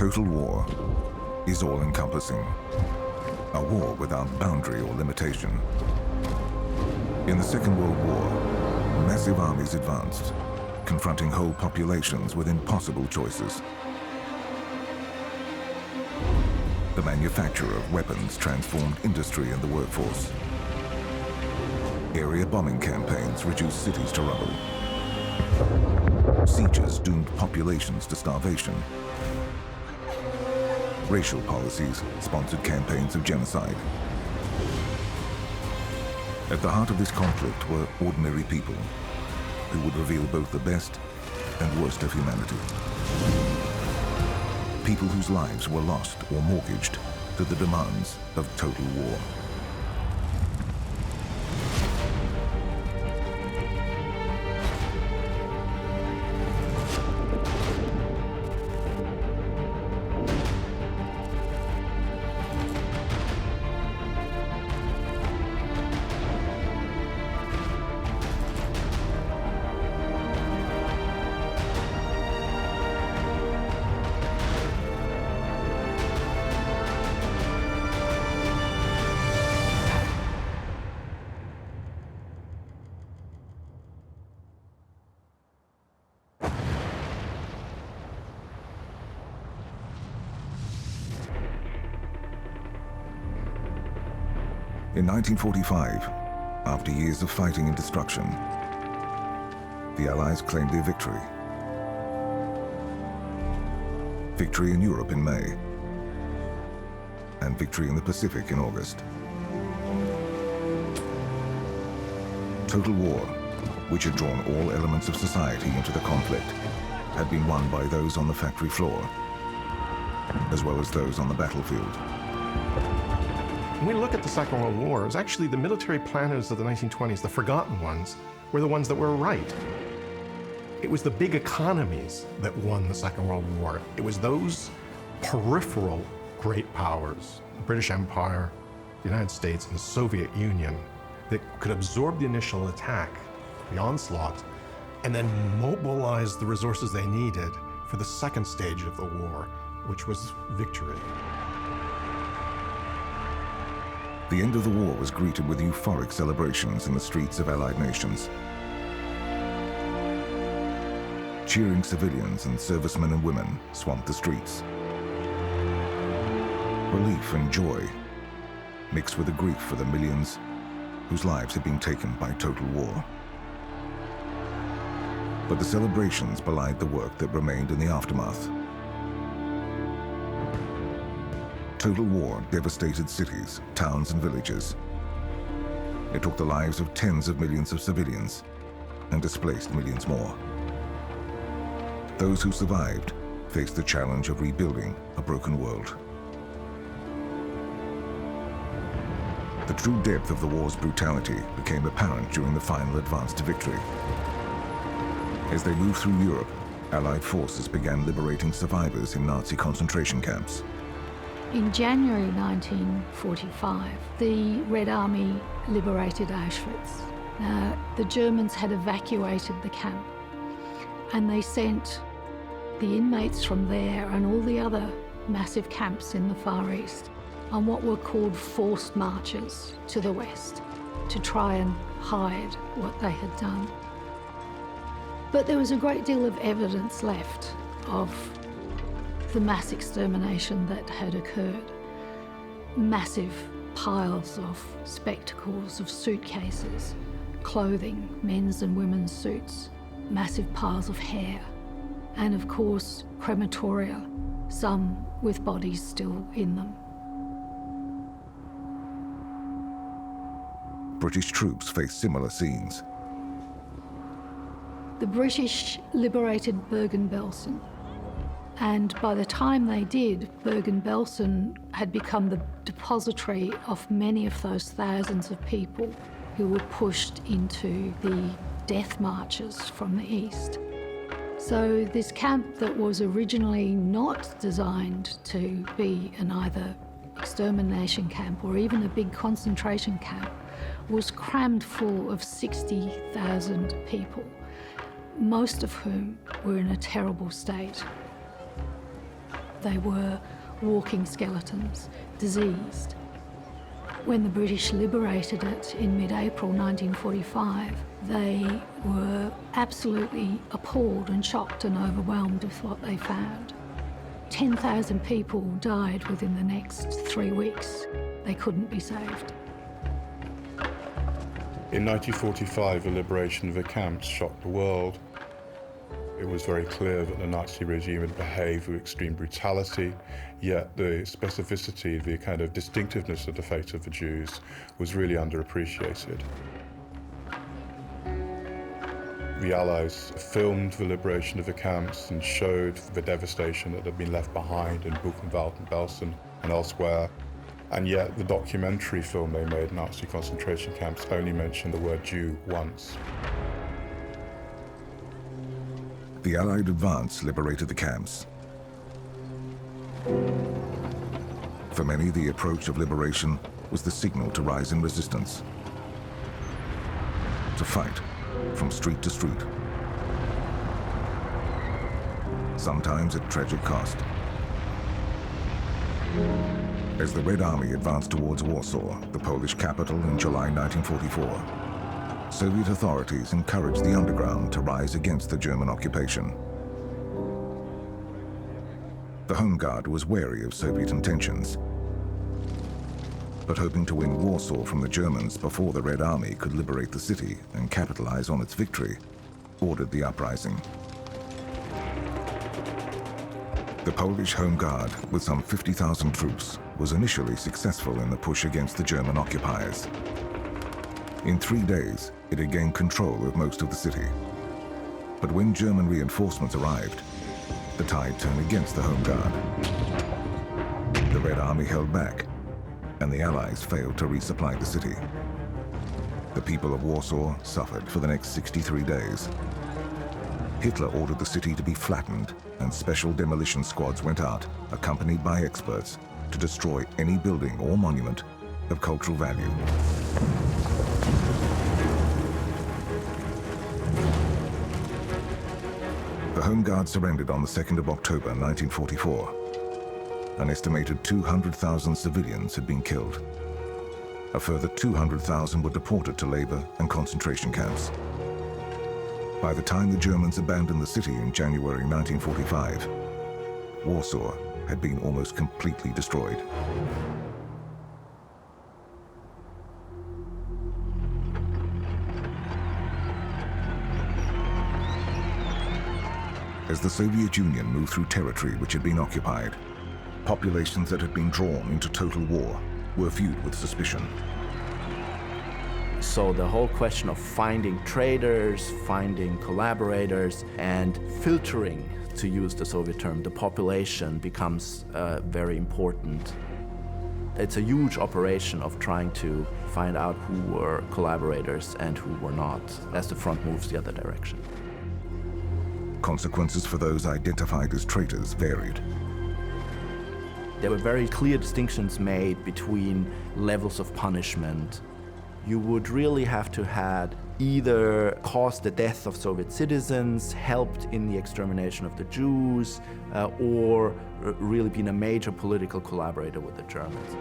Total war is all-encompassing. A war without boundary or limitation. In the Second World War, massive armies advanced, confronting whole populations with impossible choices. The manufacture of weapons transformed industry and the workforce. Area bombing campaigns reduced cities to rubble. Sieges doomed populations to starvation. Racial policies sponsored campaigns of genocide. At the heart of this conflict were ordinary people who would reveal both the best and worst of humanity. People whose lives were lost or mortgaged to the demands of total war. In 1945, after years of fighting and destruction, the Allies claimed their victory. Victory in Europe in May, and victory in the Pacific in August. Total war, which had drawn all elements of society into the conflict, had been won by those on the factory floor, as well as those on the battlefield. When we look at the Second World War, it was actually the military planners of the 1920s, the forgotten ones, were the ones that were right. It was the big economies that won the Second World War. It was those peripheral great powers, the British Empire, the United States, and the Soviet Union, that could absorb the initial attack, the onslaught, and then mobilize the resources they needed for the second stage of the war, which was victory. The end of the war was greeted with euphoric celebrations in the streets of Allied nations. Cheering civilians and servicemen and women swamped the streets. Relief and joy mixed with the grief for the millions whose lives had been taken by total war. But the celebrations belied the work that remained in the aftermath. Total war devastated cities, towns, and villages. It took the lives of tens of millions of civilians and displaced millions more. Those who survived faced the challenge of rebuilding a broken world. The true depth of the war's brutality became apparent during the final advance to victory. As they moved through Europe, Allied forces began liberating survivors in Nazi concentration camps. In January 1945, the Red Army liberated Auschwitz. Now, the Germans had evacuated the camp, and they sent the inmates from there and all the other massive camps in the Far East on what were called forced marches to the west to try and hide what they had done. But there was a great deal of evidence left of the mass extermination that had occurred. Massive piles of spectacles, of suitcases, clothing, men's and women's suits, massive piles of hair, and of course, crematoria, some with bodies still in them. British troops faced similar scenes. The British liberated Bergen-Belsen. And by the time they did, Bergen-Belsen had become the depository of many of those thousands of people who were pushed into the death marches from the east. So this camp that was originally not designed to be an either extermination camp or even a big concentration camp was crammed full of 60,000 people, most of whom were in a terrible state. They were walking skeletons, diseased. When the British liberated it in mid-April 1945, they were absolutely appalled and shocked and overwhelmed with what they found. 10,000 people died within the next 3 weeks. They couldn't be saved. In 1945, the liberation of the camps shocked the world. It was very clear that the Nazi regime had behaved with extreme brutality, yet the specificity, the kind of distinctiveness of the fate of the Jews was really underappreciated. The Allies filmed the liberation of the camps and showed the devastation that had been left behind in Buchenwald and Belsen and elsewhere. And yet the documentary film they made, Nazi concentration camps, only mentioned the word Jew once. The Allied advance liberated the camps. For many, the approach of liberation was the signal to rise in resistance, to fight from street to street, sometimes at tragic cost. As the Red Army advanced towards Warsaw, the Polish capital, in July 1944, Soviet authorities encouraged the underground to rise against the German occupation. The Home Guard was wary of Soviet intentions, but hoping to win Warsaw from the Germans before the Red Army could liberate the city and capitalize on its victory, ordered the uprising. The Polish Home Guard, with some 50,000 troops, was initially successful in the push against the German occupiers. In 3 days, it had gained control of most of the city. But when German reinforcements arrived, the tide turned against the Home Guard. The Red Army held back, and the Allies failed to resupply the city. The people of Warsaw suffered for the next 63 days. Hitler ordered the city to be flattened, and special demolition squads went out, accompanied by experts, to destroy any building or monument of cultural value. The Home Guard surrendered on the 2nd of October 1944. An estimated 200,000 civilians had been killed. A further 200,000 were deported to labor and concentration camps. By the time the Germans abandoned the city in January 1945, Warsaw had been almost completely destroyed. As the Soviet Union moved through territory which had been occupied, populations that had been drawn into total war were viewed with suspicion. So the whole question of finding traitors, finding collaborators, and filtering, to use the Soviet term, the population becomes very important. It's a huge operation of trying to find out who were collaborators and who were not, as the front moves the other direction. Consequences for those identified as traitors varied. There were very clear distinctions made between levels of punishment. You would really have to have either caused the death of Soviet citizens, helped in the extermination of the Jews, or really been a major political collaborator with the Germans.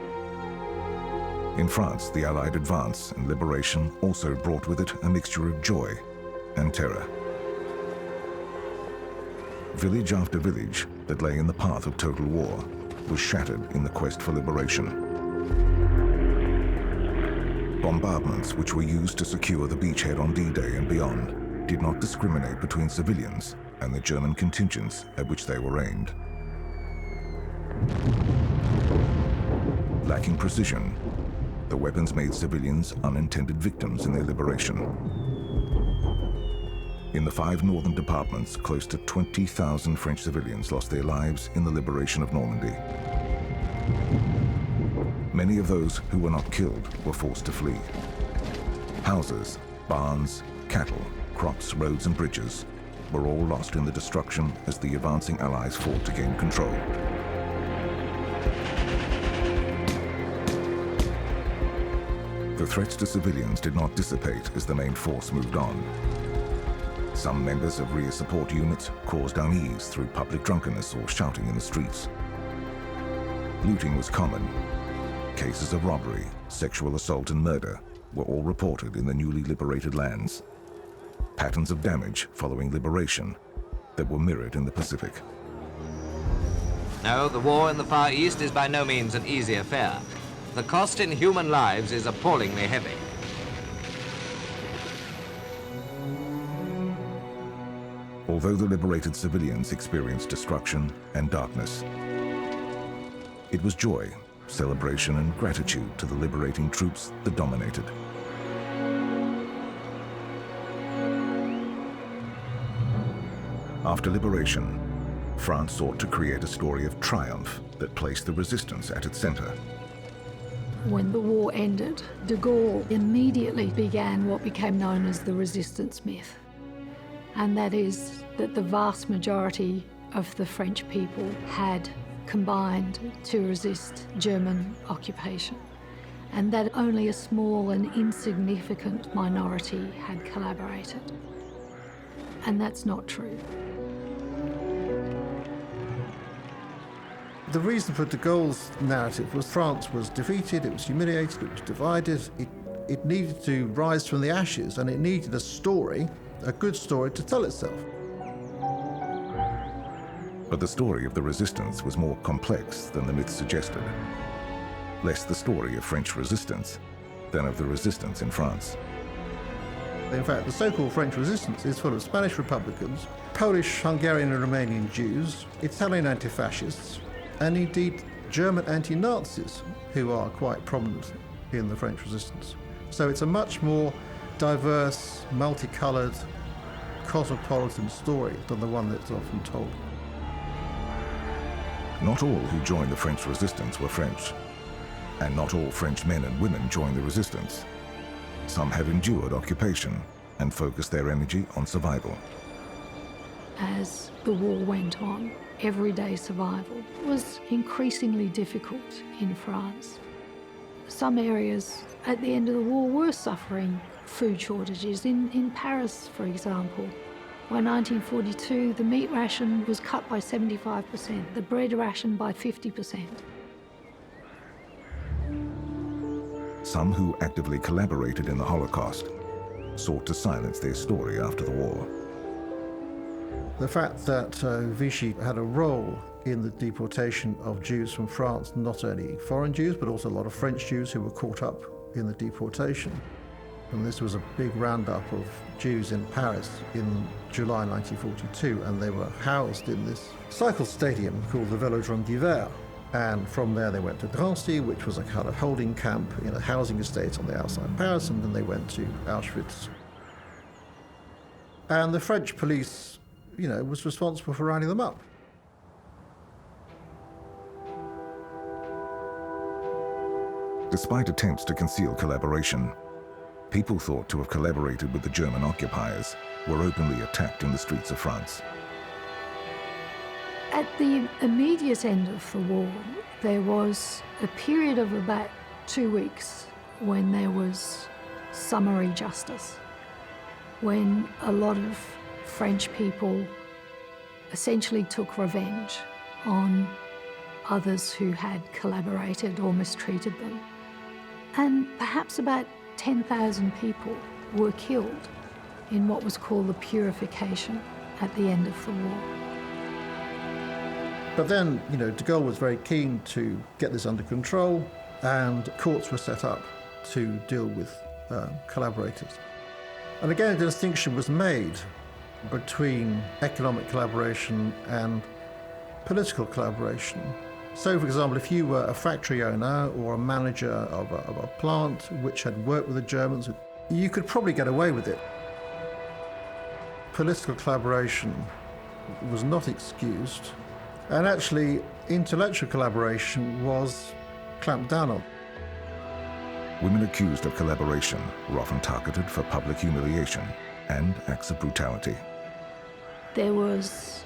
In France, the Allied advance and liberation also brought with it a mixture of joy and terror. Village after village that lay in the path of total war was shattered in the quest for liberation. Bombardments, which were used to secure the beachhead on D-Day and beyond, did not discriminate between civilians and the German contingents at which they were aimed. Lacking precision, the weapons made civilians unintended victims in their liberation. In the 5 northern departments, close to 20,000 French civilians lost their lives in the liberation of Normandy. Many of those who were not killed were forced to flee. Houses, barns, cattle, crops, roads, and bridges were all lost in the destruction as the advancing Allies fought to gain control. The threats to civilians did not dissipate as the main force moved on. Some members of rear support units caused unease through public drunkenness or shouting in the streets. Looting was common. Cases of robbery, sexual assault and murder were all reported in the newly liberated lands. Patterns of damage following liberation that were mirrored in the Pacific. No, the war in the Far East is by no means an easy affair. The cost in human lives is appallingly heavy. Although the liberated civilians experienced destruction and darkness, it was joy, celebration, and gratitude to the liberating troops that dominated. After liberation, France sought to create a story of triumph that placed the resistance at its center. When the war ended, de Gaulle immediately began what became known as the resistance myth. And that is that the vast majority of the French people had combined to resist German occupation, and that only a small and insignificant minority had collaborated. And that's not true. The reason for de Gaulle's narrative was France was defeated, it was humiliated, it was divided, it needed to rise from the ashes, and it needed a story, a good story to tell itself. But the story of the resistance was more complex than the myth suggested. Less the story of French resistance than of the resistance in France. In fact, the so-called French resistance is full of Spanish Republicans, Polish, Hungarian and Romanian Jews, Italian anti-fascists, and indeed German anti-Nazis, who are quite prominent in the French resistance. So it's a much more diverse, multicoloured, cosmopolitan story than the one that's often told. Not all who joined the French resistance were French, and not all French men and women joined the resistance. Some have endured occupation and focused their energy on survival. As the war went on, everyday survival was increasingly difficult in France. Some areas at the end of the war were suffering food shortages. In Paris, for example, by 1942, the meat ration was cut by 75%, the bread ration by 50%. Some who actively collaborated in the Holocaust sought to silence their story after the war. The fact that Vichy had a role in the deportation of Jews from France, not only foreign Jews, but also a lot of French Jews who were caught up in the deportation. And this was a big roundup of Jews in Paris in July 1942, and they were housed in this cycle stadium called the Velodrome d'Hiver. And from there they went to Drancy, which was a kind of holding camp in a housing estate on the outside of Paris, and then they went to Auschwitz. And the French police, was responsible for rounding them up. Despite attempts to conceal collaboration, people thought to have collaborated with the German occupiers were openly attacked in the streets of France. At the immediate end of the war, there was a period of about 2 weeks when there was summary justice, when a lot of French people essentially took revenge on others who had collaborated or mistreated them. And perhaps about 10,000 people were killed in what was called the purification at the end of the war. But then, de Gaulle was very keen to get this under control, and courts were set up to deal with collaborators. And again, a distinction was made between economic collaboration and political collaboration. So, for example, if you were a factory owner or a manager of a plant which had worked with the Germans, you could probably get away with it. Political collaboration was not excused, and actually intellectual collaboration was clamped down on. Women accused of collaboration were often targeted for public humiliation and acts of brutality. There was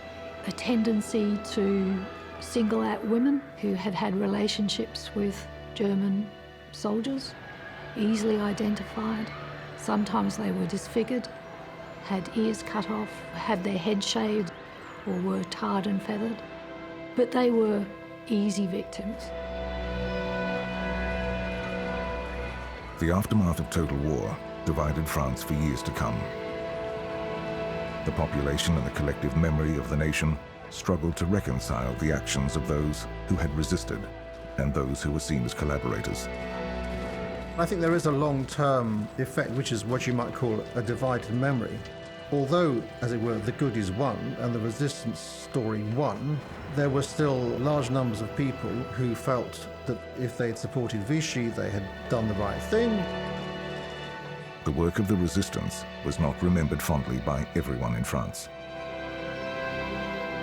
a tendency to single out women who had had relationships with German soldiers, easily identified. Sometimes they were disfigured. had ears cut off, had their head shaved, or were tarred and feathered. But they were easy victims. The aftermath of total war divided France for years to come. The population and the collective memory of the nation struggled to reconcile the actions of those who had resisted and those who were seen as collaborators. I think there is a long-term effect, which is what you might call a divided memory. Although, as it were, the goodies won and the resistance story won, there were still large numbers of people who felt that if they had supported Vichy, they had done the right thing. The work of the resistance was not remembered fondly by everyone in France.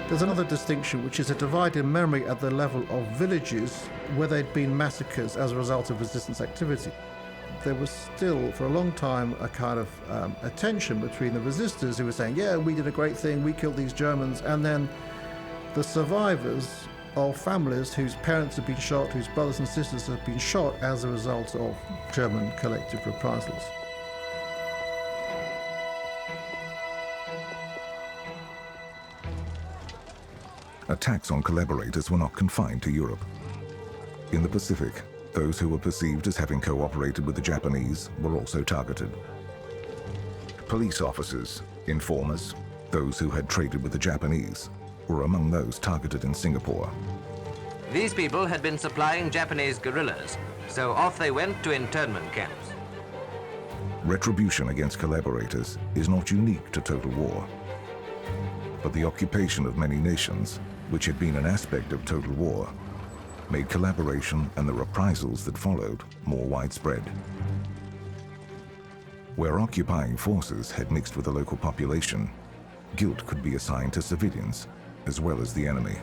There's another distinction, which is a divided memory at the level of villages where there'd been massacres as a result of resistance activity. There was still, for a long time, a kind of a tension between the resistors who were saying, yeah, we did a great thing, we killed these Germans, and then the survivors of families whose parents had been shot, whose brothers and sisters had been shot as a result of German collective reprisals. Attacks on collaborators were not confined to Europe. In the Pacific, those who were perceived as having cooperated with the Japanese were also targeted. Police officers, informers, those who had traded with the Japanese, were among those targeted in Singapore. These people had been supplying Japanese guerrillas, so off they went to internment camps. Retribution against collaborators is not unique to total war, but the occupation of many nations, which had been an aspect of total war, made collaboration and the reprisals that followed more widespread. Where occupying forces had mixed with the local population, guilt could be assigned to civilians as well as the enemy.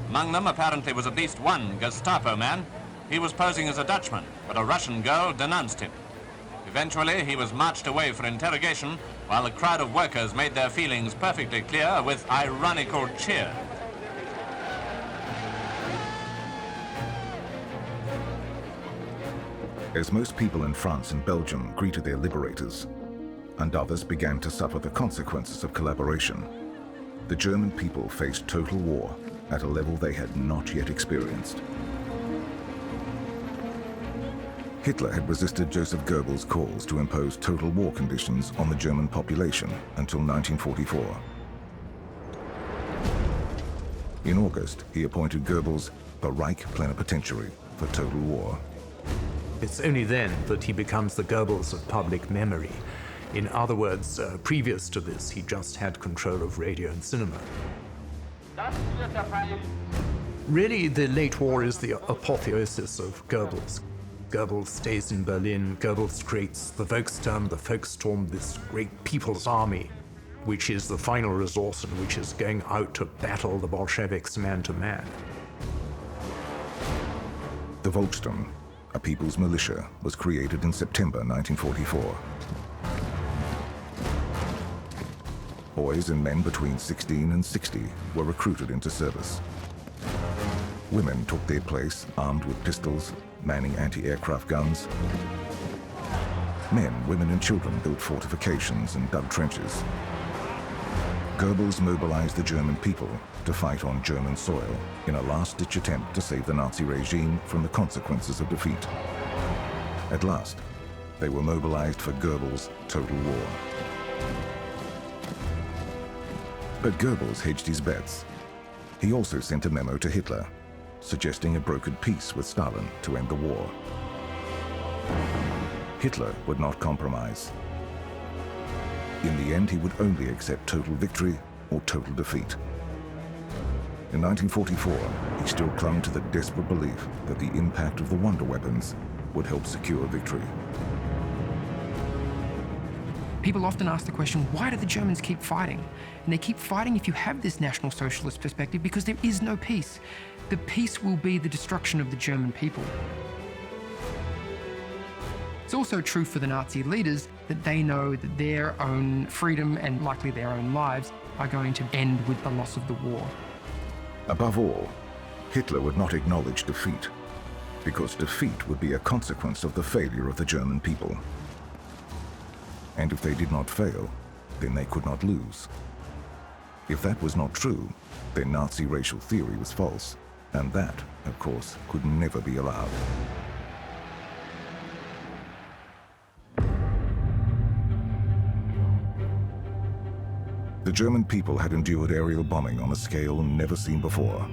Among them apparently was at least one Gestapo man. He was posing as a Dutchman, but a Russian girl denounced him. Eventually, he was marched away for interrogation, while a crowd of workers made their feelings perfectly clear with ironical cheer. As most people in France and Belgium greeted their liberators, and others began to suffer the consequences of collaboration, the German people faced total war at a level they had not yet experienced. Hitler had resisted Joseph Goebbels' calls to impose total war conditions on the German population until 1944. In August, he appointed Goebbels the Reich Plenipotentiary for total war. It's only then that he becomes the Goebbels of public memory. In other words, previous to this, he just had control of radio and cinema. Really, the late war is the apotheosis of Goebbels. Goebbels stays in Berlin. Goebbels creates the Volkssturm, this great people's army, which is the final resource and which is going out to battle the Bolsheviks man to man. The Volkssturm, a people's militia, was created in September 1944. Boys and men between 16 and 60 were recruited into service. Women took their place, armed with pistols, manning anti-aircraft guns. Men, women and children built fortifications and dug trenches. Goebbels mobilized the German people to fight on German soil in a last-ditch attempt to save the Nazi regime from the consequences of defeat. At last, they were mobilized for Goebbels' total war. But Goebbels hedged his bets. He also sent a memo to Hitler, suggesting a brokered peace with Stalin to end the war. Hitler would not compromise. In the end, he would only accept total victory or total defeat. In 1944, he still clung to the desperate belief that the impact of the wonder weapons would help secure victory. People often ask the question, why do the Germans keep fighting? And they keep fighting if you have this National Socialist perspective because there is no peace. The peace will be the destruction of the German people. It's also true for the Nazi leaders that they know that their own freedom and likely their own lives are going to end with the loss of the war. Above all, Hitler would not acknowledge defeat, because defeat would be a consequence of the failure of the German people. And if they did not fail, then they could not lose. If that was not true, then Nazi racial theory was false, and that, of course, could never be allowed. The German people had endured aerial bombing on a scale never seen before,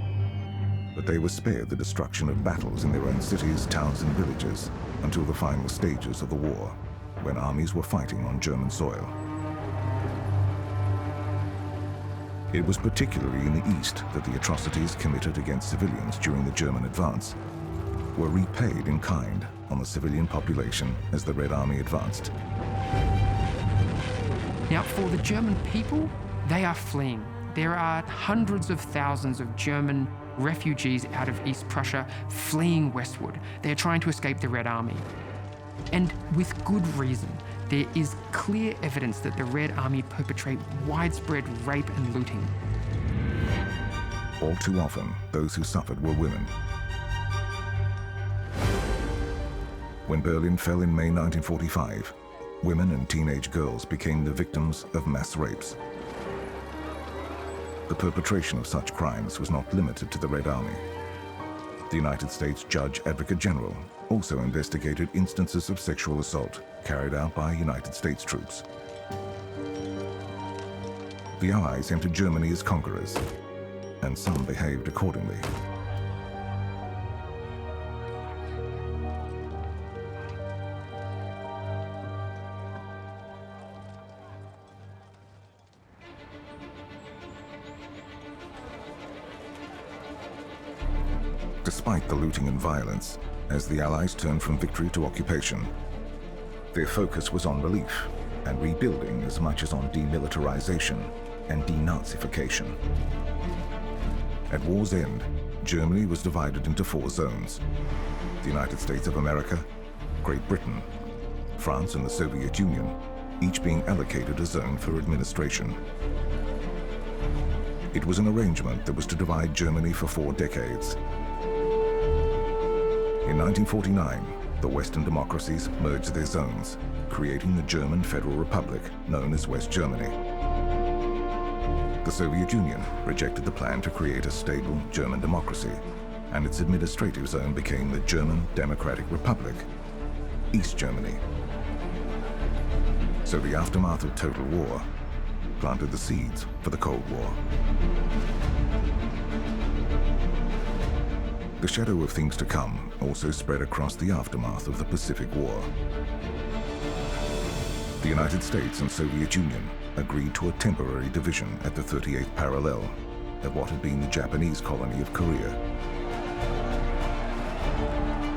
but they were spared the destruction of battles in their own cities, towns, and villages until the final stages of the war, when armies were fighting on German soil. It was particularly in the east that the atrocities committed against civilians during the German advance were repaid in kind on the civilian population as the Red Army advanced. Now, for the German people, they are fleeing. There are hundreds of thousands of German refugees out of East Prussia fleeing westward. They're trying to escape the Red Army. And with good reason. There is clear evidence that the Red Army perpetrate widespread rape and looting. All too often, those who suffered were women. When Berlin fell in May 1945, women and teenage girls became the victims of mass rapes. The perpetration of such crimes was not limited to the Red Army. The United States Judge Advocate General also investigated instances of sexual assault carried out by United States troops. The Allies entered Germany as conquerors, and some behaved accordingly. Despite the looting and violence, as the Allies turned from victory to occupation, their focus was on relief and rebuilding as much as on demilitarization and denazification. At war's end, Germany was divided into 4 zones: the United States of America, Great Britain, France, and the Soviet Union, each being allocated a zone for administration. It was an arrangement that was to divide Germany for 4 decades. In 1949, the Western democracies merged their zones, creating the German Federal Republic, known as West Germany. The Soviet Union rejected the plan to create a stable German democracy, and its administrative zone became the German Democratic Republic, East Germany. So the aftermath of total war planted the seeds for the Cold War. The shadow of things to come also spread across the aftermath of the Pacific War. The United States and Soviet Union agreed to a temporary division at the 38th parallel of what had been the Japanese colony of Korea.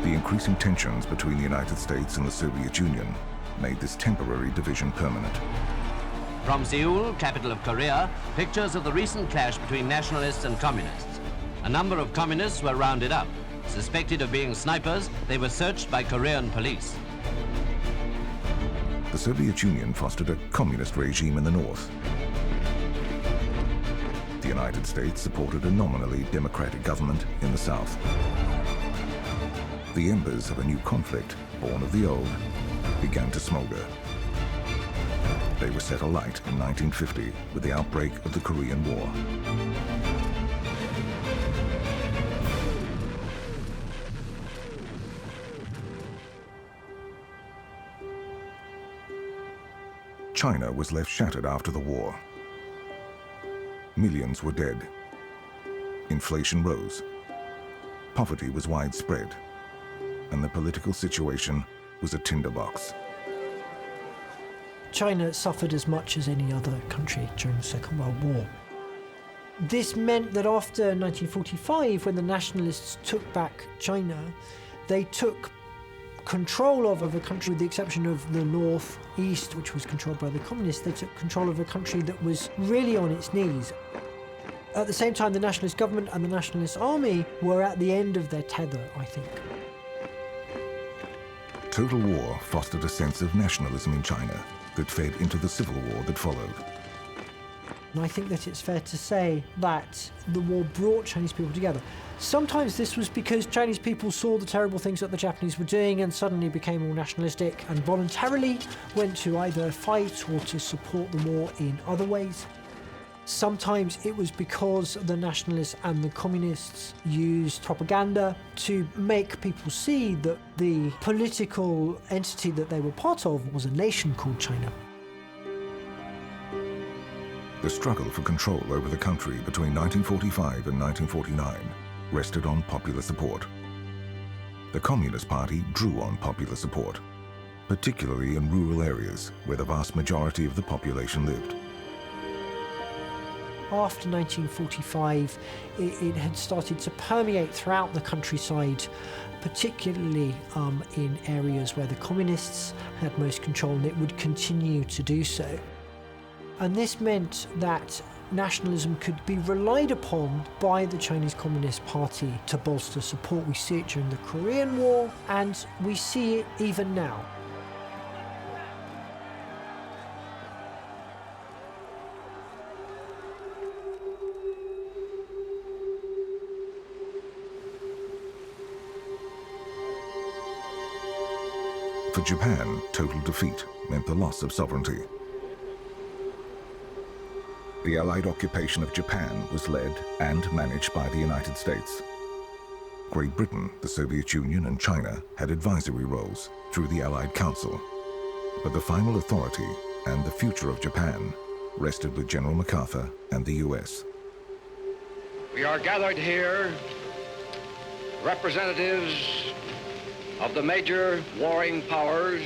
The increasing tensions between the United States and the Soviet Union made this temporary division permanent. From Seoul, capital of Korea, pictures of the recent clash between nationalists and communists. A number of communists were rounded up. Suspected of being snipers, they were searched by Korean police. The Soviet Union fostered a communist regime in the north. The United States supported a nominally democratic government in the south. The embers of a new conflict, born of the old, began to smolder. They were set alight in 1950 with the outbreak of the Korean War. China was left shattered after the war. Millions were dead. Inflation rose. Poverty was widespread, and the political situation was a tinderbox. China suffered as much as any other country during the Second World War. This meant that after 1945, when the nationalists took back China, they took control of a country, with the exception of the north-east, which was controlled by the communists. They took control of a country that was really on its knees. At the same time, the nationalist government and the nationalist army were at the end of their tether, I think. Total war fostered a sense of nationalism in China that fed into the civil war that followed. And I think that it's fair to say that the war brought Chinese people together. Sometimes this was because Chinese people saw the terrible things that the Japanese were doing and suddenly became all nationalistic and voluntarily went to either fight or to support the war in other ways. Sometimes it was because the nationalists and the communists used propaganda to make people see that the political entity that they were part of was a nation called China. The struggle for control over the country between 1945 and 1949 rested on popular support. The Communist Party drew on popular support, particularly in rural areas where the vast majority of the population lived. After 1945, it had started to permeate throughout the countryside, particularly in areas where the communists had most control, and it would continue to do so. And this meant that nationalism could be relied upon by the Chinese Communist Party to bolster support. We see it during the Korean War, and we see it even now. For Japan, total defeat meant the loss of sovereignty. The Allied occupation of Japan was led and managed by the United States. Great Britain, the Soviet Union, and China had advisory roles through the Allied Council, but the final authority and the future of Japan rested with General MacArthur and the US. We are gathered here, representatives of the major warring powers,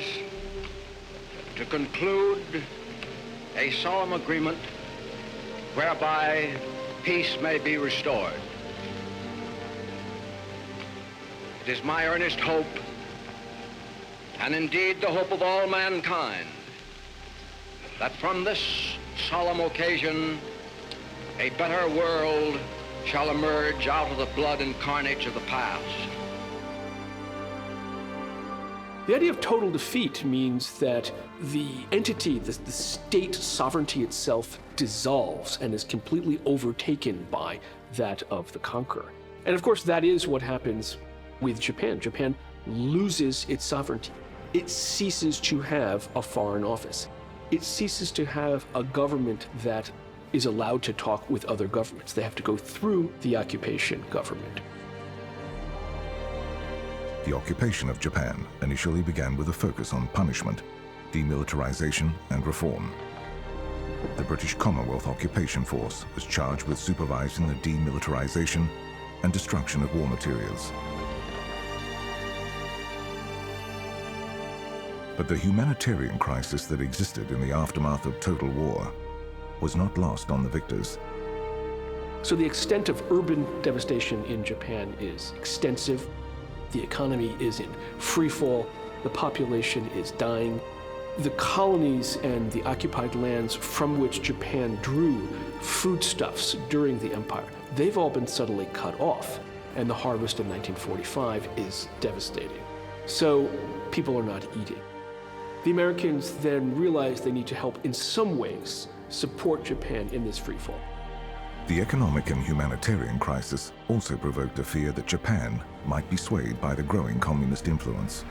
to conclude a solemn agreement whereby peace may be restored. It is my earnest hope, and indeed the hope of all mankind, that from this solemn occasion a better world shall emerge out of the blood and carnage of the past. The idea of total defeat means that the entity, the state sovereignty itself, dissolves and is completely overtaken by that of the conqueror. And of course, that is what happens with Japan. Japan loses its sovereignty. It ceases to have a foreign office. It ceases to have a government that is allowed to talk with other governments. They have to go through the occupation government. The occupation of Japan initially began with a focus on punishment, demilitarization, and reform. The British Commonwealth Occupation Force was charged with supervising the demilitarization and destruction of war materials. But the humanitarian crisis that existed in the aftermath of total war was not lost on the victors. So the extent of urban devastation in Japan is extensive. The economy is in free fall. The population is dying. The colonies and the occupied lands from which Japan drew foodstuffs during the empire, they've all been suddenly cut off. And the harvest in 1945 is devastating. So people are not eating. The Americans then realize they need to help in some ways support Japan in this free fall. The economic and humanitarian crisis also provoked a fear that Japan might be swayed by the growing communist influence.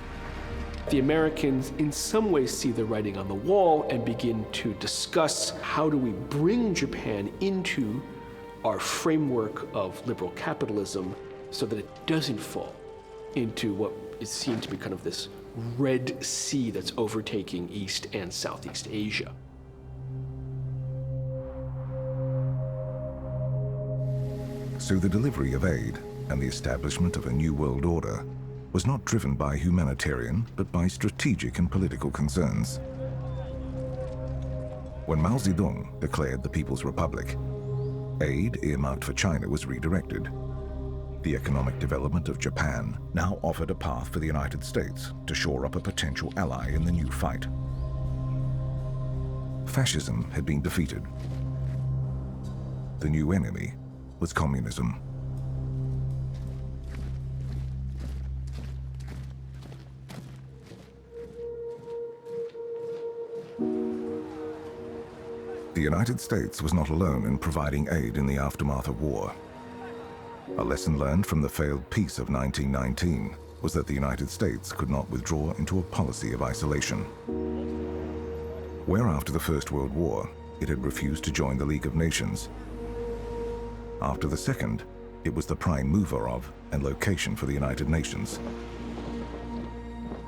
The Americans in some ways see the writing on the wall and begin to discuss how do we bring Japan into our framework of liberal capitalism so that it doesn't fall into what is seen to be kind of this Red Sea that's overtaking East and Southeast Asia. So the delivery of aid and the establishment of a new world order was not driven by humanitarian, but by strategic and political concerns. When Mao Zedong declared the People's Republic, aid earmarked for China was redirected. The economic development of Japan now offered a path for the United States to shore up a potential ally in the new fight. Fascism had been defeated. The new enemy was communism. The United States was not alone in providing aid in the aftermath of war. A lesson learned from the failed peace of 1919 was that the United States could not withdraw into a policy of isolation. Where after the First World War, it had refused to join the League of Nations. After the Second, it was the prime mover of and location for the United Nations.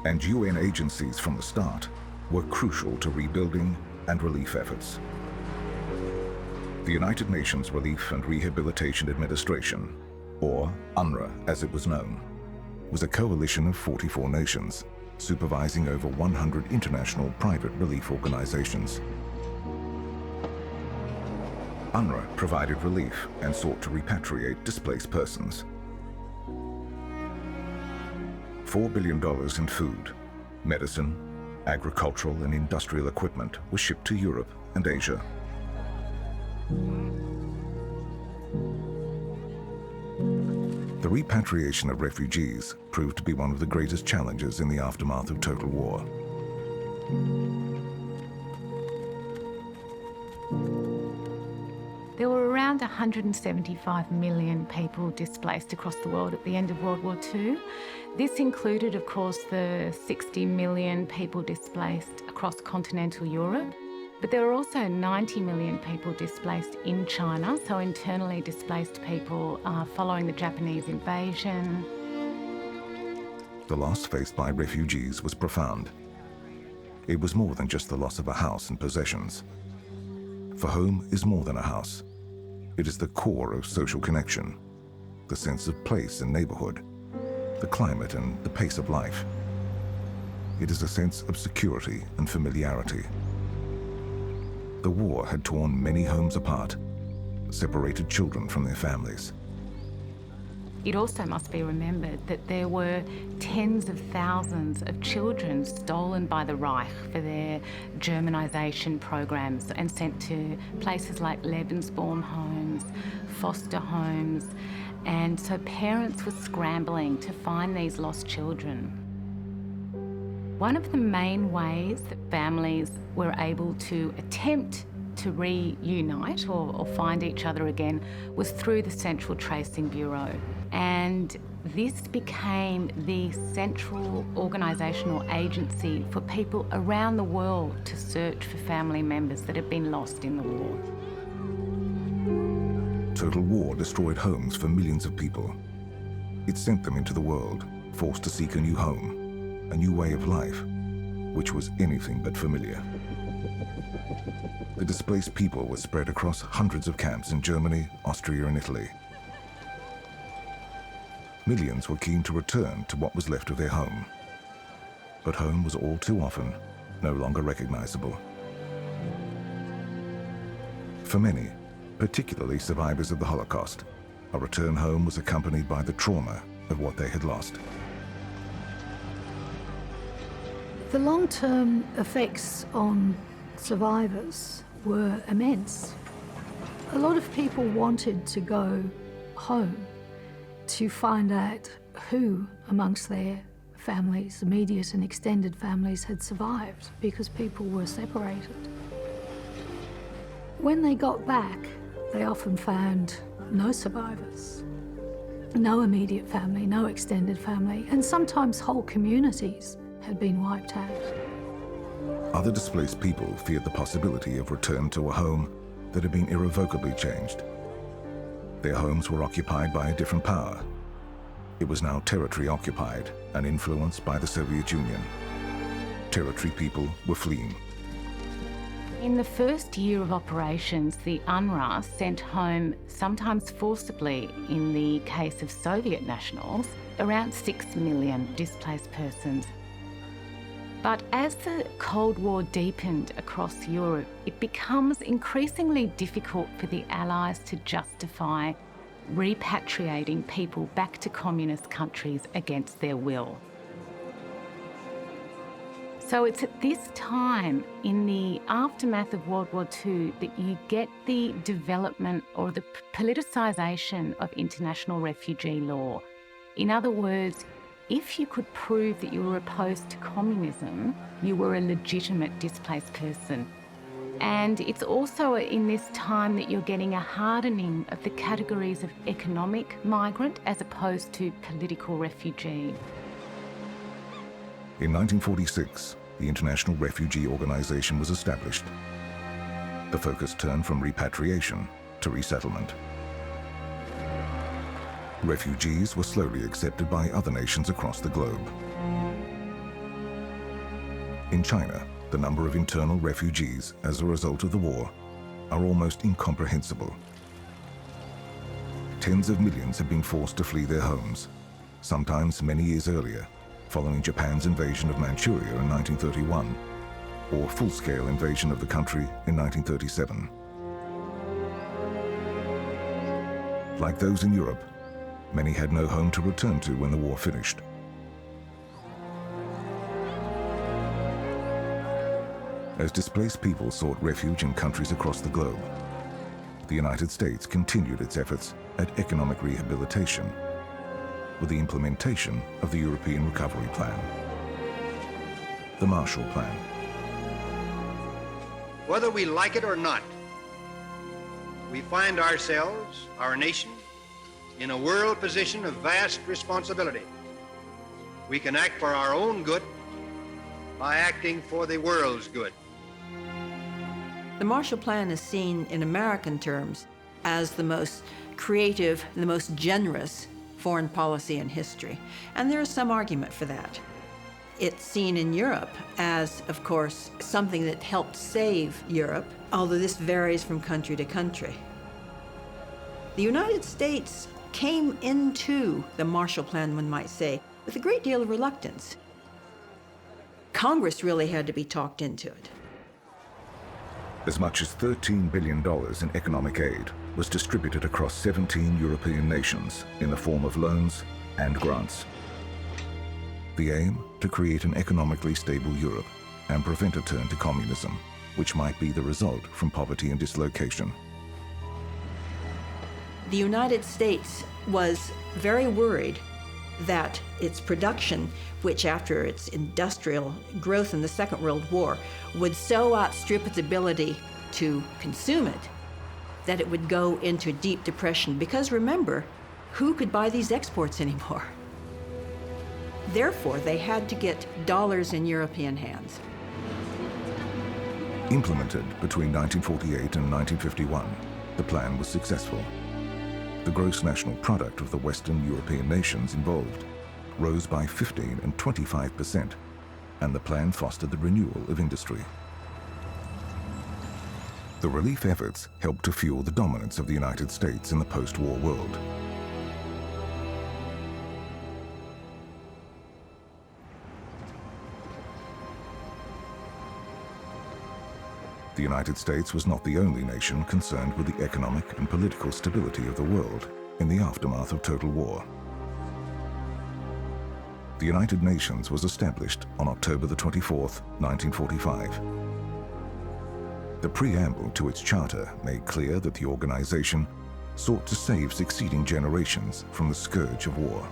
And UN agencies from the start were crucial to rebuilding and relief efforts. The United Nations Relief and Rehabilitation Administration, or UNRWA as it was known, was a coalition of 44 nations, supervising over 100 international private relief organizations. UNRWA provided relief and sought to repatriate displaced persons. $4 billion in food, medicine, agricultural and industrial equipment was shipped to Europe and Asia. The repatriation of refugees proved to be one of the greatest challenges in the aftermath of total war. There were around 175 million people displaced across the world at the end of World War II. This included, of course, the 60 million people displaced across continental Europe. But there were also 90 million people displaced in China, so internally displaced people following the Japanese invasion. The loss faced by refugees was profound. It was more than just the loss of a house and possessions. For home is more than a house. It is the core of social connection, the sense of place and neighborhood, the climate and the pace of life. It is a sense of security and familiarity. The war had torn many homes apart, separated children from their families. It also must be remembered that there were tens of thousands of children stolen by the Reich for their Germanization programs and sent to places like Lebensborn homes, foster homes, and so parents were scrambling to find these lost children. One of the main ways that families were able to attempt to reunite or find each other again was through the Central Tracing Bureau. And this became the central organisational agency for people around the world to search for family members that had been lost in the war. Total war destroyed homes for millions of people. It sent them into the world, forced to seek a new home, a new way of life, which was anything but familiar. The displaced people were spread across hundreds of camps in Germany, Austria, and Italy. Millions were keen to return to what was left of their home. But home was all too often no longer recognizable. For many, particularly survivors of the Holocaust, a return home was accompanied by the trauma of what they had lost. The long-term effects on survivors were immense. A lot of people wanted to go home to find out who amongst their families, immediate and extended families, had survived because people were separated. When they got back, they often found no survivors, no immediate family, no extended family, and sometimes whole communities had been wiped out. Other displaced people feared the possibility of return to a home that had been irrevocably changed. Their homes were occupied by a different power. It was now territory occupied and influenced by the Soviet Union. Territory people were fleeing. In the first year of operations, the UNRWA sent home, sometimes forcibly in the case of Soviet nationals, around 6 million displaced persons. But as the Cold War deepened across Europe, it becomes increasingly difficult for the Allies to justify repatriating people back to communist countries against their will. So it's at this time, in the aftermath of World War II, that you get the development or the politicisation of international refugee law. In other words, if you could prove that you were opposed to communism, you were a legitimate displaced person. And it's also in this time that you're getting a hardening of the categories of economic migrant as opposed to political refugee. In 1946, the International Refugee Organization was established. The focus turned from repatriation to resettlement. Refugees were slowly accepted by other nations across the globe. In China, the number of internal refugees as a result of the war are almost incomprehensible. Tens of millions have been forced to flee their homes, sometimes many years earlier, following Japan's invasion of Manchuria in 1931, or full-scale invasion of the country in 1937. Like those in Europe, many had no home to return to when the war finished. As displaced people sought refuge in countries across the globe, the United States continued its efforts at economic rehabilitation with the implementation of the European Recovery Plan, the Marshall Plan. Whether we like it or not, we find ourselves, our nation, in a world position of vast responsibility. We can act for our own good by acting for the world's good. The Marshall Plan is seen in American terms as the most creative, the most generous foreign policy in history, and there is some argument for that. It's seen in Europe as, of course, something that helped save Europe, although this varies from country to country. The United States came into the Marshall Plan, one might say, with a great deal of reluctance. Congress really had to be talked into it. As much as $13 billion in economic aid was distributed across 17 European nations in the form of loans and grants. The aim, to create an economically stable Europe and prevent a turn to communism, which might be the result from poverty and dislocation. The United States was very worried that its production, which after its industrial growth in the Second World War, would so outstrip its ability to consume it, that it would go into deep depression. Because remember, who could buy these exports anymore? Therefore, they had to get dollars in European hands. Implemented between 1948 and 1951, the plan was successful. The gross national product of the Western European nations involved rose by 15% and 25%, and the plan fostered the renewal of industry. The relief efforts helped to fuel the dominance of the United States in the post-war world. The United States was not the only nation concerned with the economic and political stability of the world in the aftermath of total war. The United Nations was established on October the 24th, 1945. The preamble to its charter made clear that the organization sought to save succeeding generations from the scourge of war.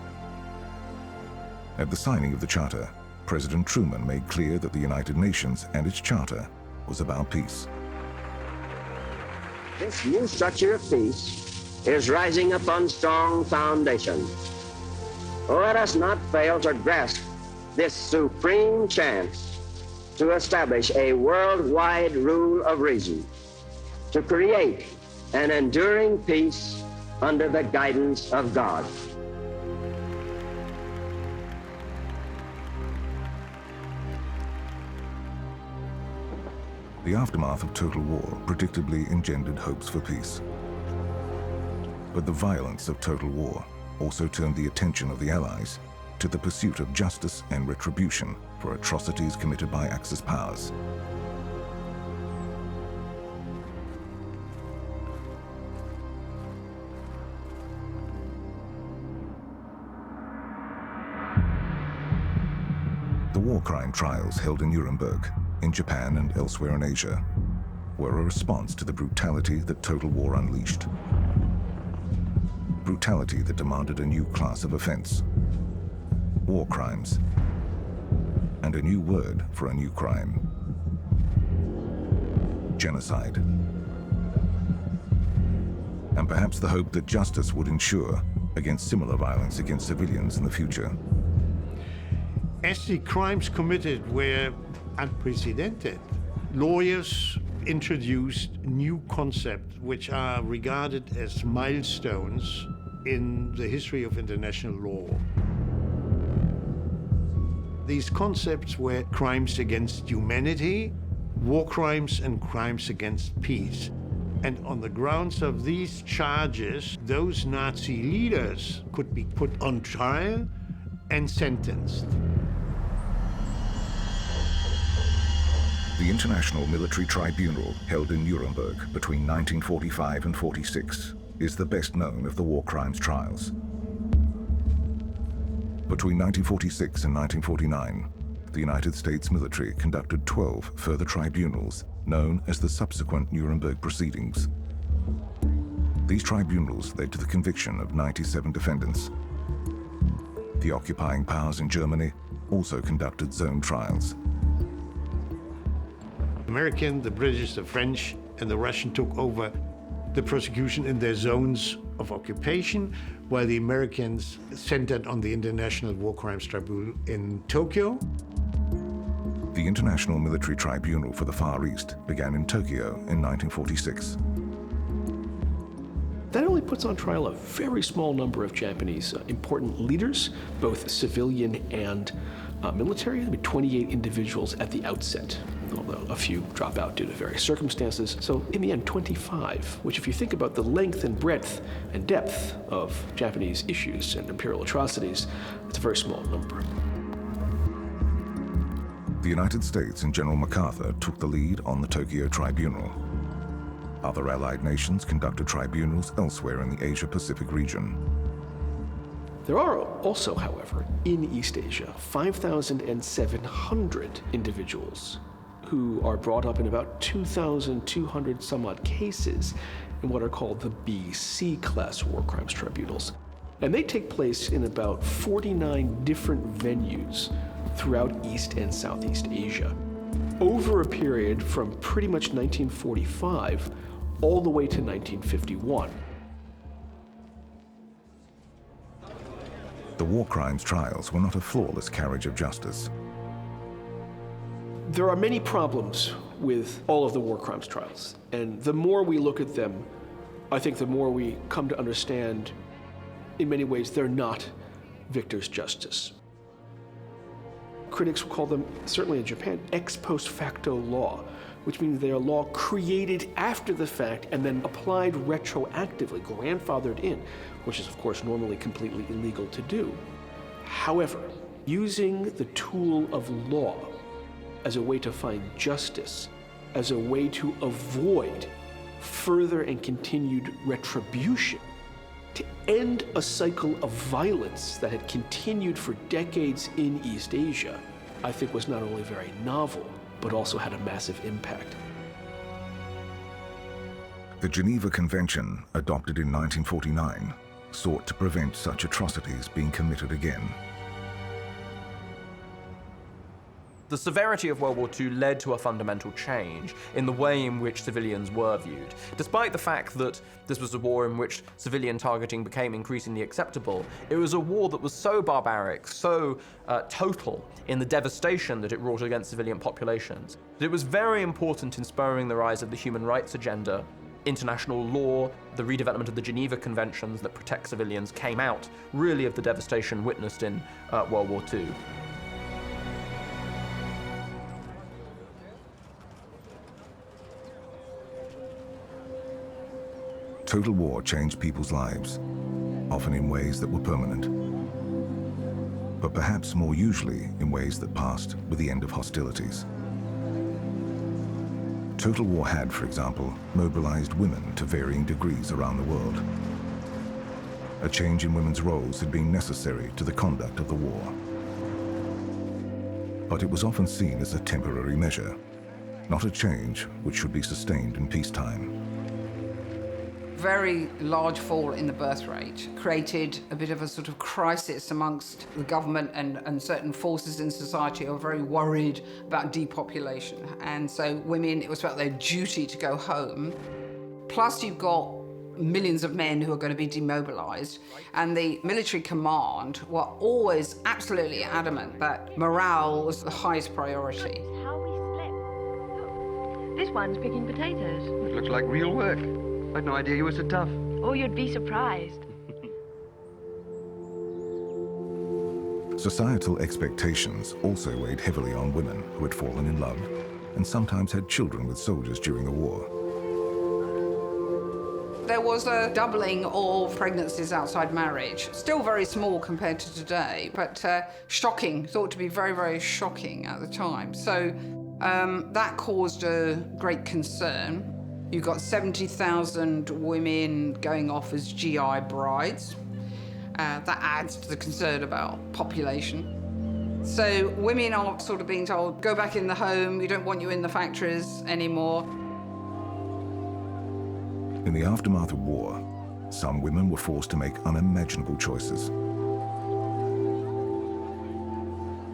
At the signing of the charter, President Truman made clear that the United Nations and its charter was about peace. This new structure of peace is rising upon strong foundations. Let us not fail to grasp this supreme chance to establish a worldwide rule of reason, to create an enduring peace under the guidance of God. The aftermath of total war predictably engendered hopes for peace. But the violence of total war also turned the attention of the Allies to the pursuit of justice and retribution for atrocities committed by Axis powers. The war crime trials held in Nuremberg, in Japan and elsewhere in Asia, were a response to the brutality that total war unleashed. Brutality that demanded a new class of offense, war crimes, and a new word for a new crime. genocide. And perhaps the hope that justice would ensure against similar violence against civilians in the future. As the crimes committed were unprecedented, lawyers introduced new concepts which are regarded as milestones in the history of international law. These concepts were crimes against humanity, war crimes, and crimes against peace. And on the grounds of these charges, those Nazi leaders could be put on trial and sentenced. The International Military Tribunal, held in Nuremberg between 1945 and 46, is the best known of the war crimes trials. Between 1946 and 1949, the United States military conducted 12 further tribunals known as the subsequent Nuremberg proceedings. These tribunals led to the conviction of 97 defendants. The occupying powers in Germany also conducted zone trials. The American, the British, the French, and the Russian took over the prosecution in their zones of occupation, while the Americans centered on the International War Crimes Tribunal in Tokyo. The International Military Tribunal for the Far East began in Tokyo in 1946. That only puts on trial a very small number of Japanese important leaders, both civilian and military. There were 28 individuals at the outset, although a few drop out due to various circumstances. So in the end, 25, which if you think about the length and breadth and depth of Japanese issues and imperial atrocities, it's a very small number. The United States and General MacArthur took the lead on the Tokyo Tribunal. Other Allied nations conducted tribunals elsewhere in the Asia-Pacific region. There are also, however, in East Asia, 5,700 individuals who are brought up in about 2,200 some odd cases in what are called the B-C class war crimes tribunals. And they take place in about 49 different venues throughout East and Southeast Asia, over a period from pretty much 1945 all the way to 1951. The war crimes trials were not a flawless carriage of justice. There are many problems with all of the war crimes trials, and the more we look at them, I think the more we come to understand, in many ways, they're not victor's justice. Critics will call them, certainly in Japan, ex post facto law, which means they are law created after the fact and then applied retroactively, grandfathered in, which is, of course, normally completely illegal to do. However, using the tool of law as a way to find justice, as a way to avoid further and continued retribution, to end a cycle of violence that had continued for decades in East Asia, I think was not only very novel, but also had a massive impact. The Geneva Convention, adopted in 1949, sought to prevent such atrocities being committed again. The severity of World War II led to a fundamental change in the way in which civilians were viewed. Despite the fact that this was a war in which civilian targeting became increasingly acceptable, it was a war that was so barbaric, so total in the devastation that it wrought against civilian populations, that it was very important in spurring the rise of the human rights agenda. International law, the redevelopment of the Geneva Conventions that protect civilians came out really of the devastation witnessed in World War II. Total war changed people's lives, often in ways that were permanent, but perhaps more usually in ways that passed with the end of hostilities. Total war had, for example, mobilized women to varying degrees around the world. A change in women's roles had been necessary to the conduct of the war. But it was often seen as a temporary measure, not a change which should be sustained in peacetime. very large fall in the birth rate created a bit of a sort of crisis amongst the government and certain forces in society who are very worried about depopulation. And so women, it was about their duty to go home. Plus you've got millions of men who are going to be demobilized, and the military command were always absolutely adamant that morale was the highest priority. How we slept. Look, this one's picking potatoes. It looks like real work. I had no idea you were so tough. Oh, you'd be surprised. Societal expectations also weighed heavily on women who had fallen in love and sometimes had children with soldiers during the war. There was a doubling of pregnancies outside marriage. Still very small compared to today, but shocking, thought to be very, very shocking at the time. So that caused a great concern. You've got 70,000 women going off as GI brides. That adds to the concern about population. So women are sort of being told, go back in the home, we don't want you in the factories anymore. In the aftermath of war, some women were forced to make unimaginable choices.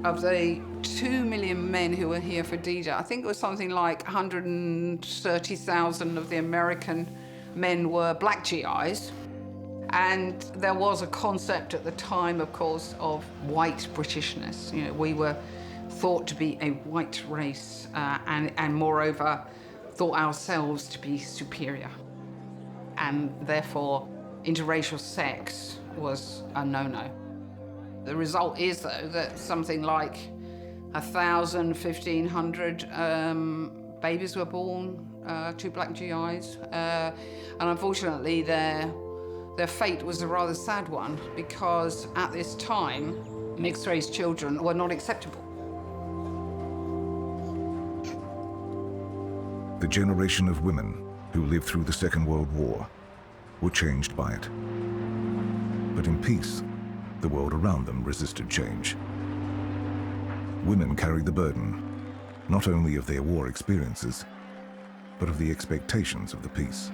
Of the 2 million men who were here for D-Day, I think it was something like 130,000 of the American men were black GIs. And there was a concept at the time, of course, of white Britishness. You know, we were thought to be a white race and moreover, thought ourselves to be superior. And therefore, interracial sex was a no-no. The result is, though, that something like 1,000, 1,500 babies were born to black GIs. And unfortunately, their fate was a rather sad one, because at this time, mixed-race children were not acceptable. The generation of women who lived through the Second World War were changed by it. But in peace, the world around them resisted change. Women carried the burden, not only of their war experiences, but of the expectations of the peace.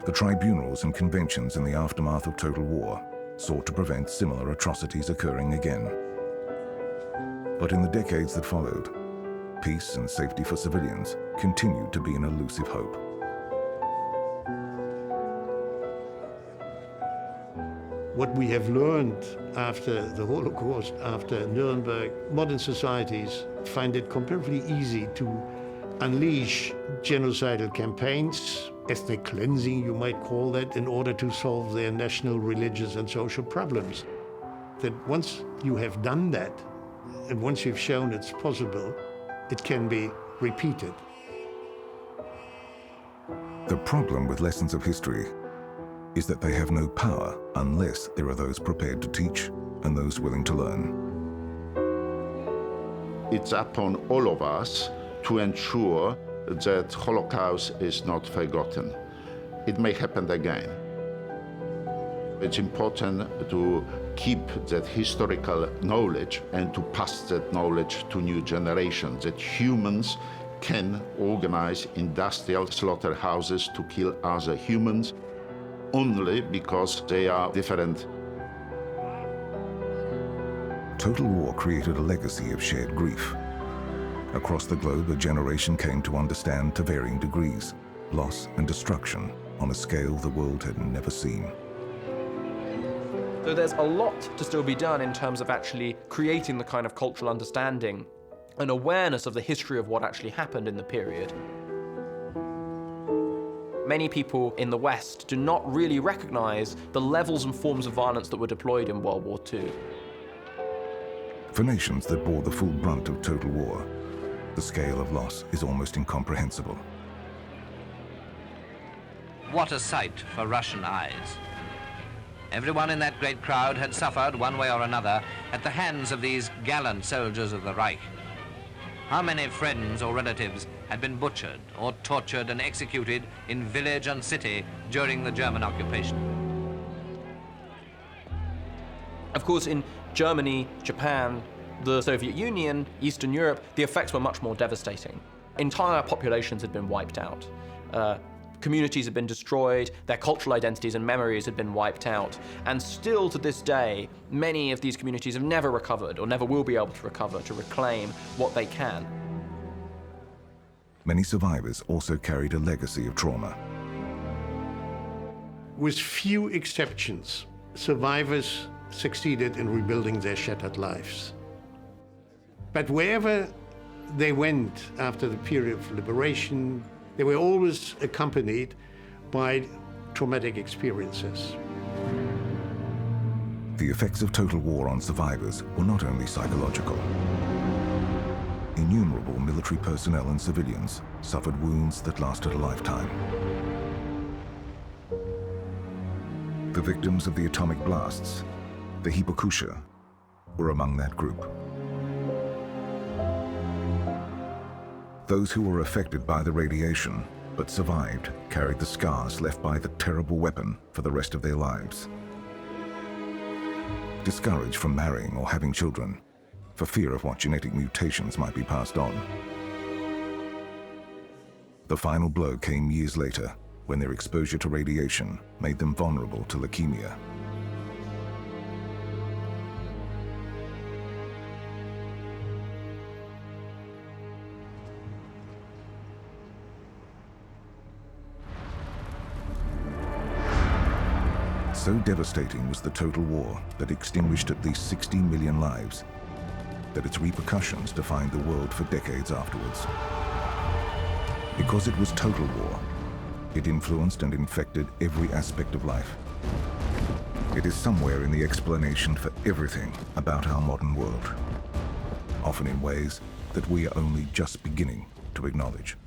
The tribunals and conventions in the aftermath of total war sought to prevent similar atrocities occurring again. But in the decades that followed, peace and safety for civilians continued to be an elusive hope. What we have learned after the Holocaust, after Nuremberg, modern societies find it completely easy to unleash genocidal campaigns, ethnic cleansing, you might call that, in order to solve their national, religious, and social problems. That once you have done that, and once you've shown it's possible, it can be repeated. The problem with lessons of history is that they have no power unless there are those prepared to teach and those willing to learn. It's upon all of us to ensure that Holocaust is not forgotten. It may happen again. It's important to keep that historical knowledge and to pass that knowledge to new generations, that humans can organize industrial slaughterhouses to kill other humans only because they are different. Total war created a legacy of shared grief. Across the globe, a generation came to understand to varying degrees loss and destruction on a scale the world had never seen. So there's a lot to still be done in terms of actually creating the kind of cultural understanding and awareness of the history of what actually happened in the period. Many people in the West do not really recognize the levels and forms of violence that were deployed in World War II. For nations that bore the full brunt of total war, the scale of loss is almost incomprehensible. What a sight for Russian eyes. Everyone in that great crowd had suffered, one way or another, at the hands of these gallant soldiers of the Reich. How many friends or relatives had been butchered or tortured and executed in village and city during the German occupation? Of course, in Germany, Japan, the Soviet Union, Eastern Europe, the effects were much more devastating. Entire populations had been wiped out. Communities had been destroyed, their cultural identities and memories had been wiped out, and still to this day, many of these communities have never recovered or never will be able to recover to reclaim what they can. Many survivors also carried a legacy of trauma. With few exceptions, survivors succeeded in rebuilding their shattered lives. But wherever they went after the period of liberation, they were always accompanied by traumatic experiences. The effects of total war on survivors were not only psychological. Innumerable military personnel and civilians suffered wounds that lasted a lifetime. The victims of the atomic blasts, the Hippokusha, were among that group. Those who were affected by the radiation but survived carried the scars left by the terrible weapon for the rest of their lives. Discouraged from marrying or having children, for fear of what genetic mutations might be passed on. The final blow came years later, when their exposure to radiation made them vulnerable to leukemia. So devastating was the total war that extinguished at least 60 million lives, that its repercussions defined the world for decades afterwards. Because it was total war, it influenced and infected every aspect of life. It is somewhere in the explanation for everything about our modern world, often in ways that we are only just beginning to acknowledge.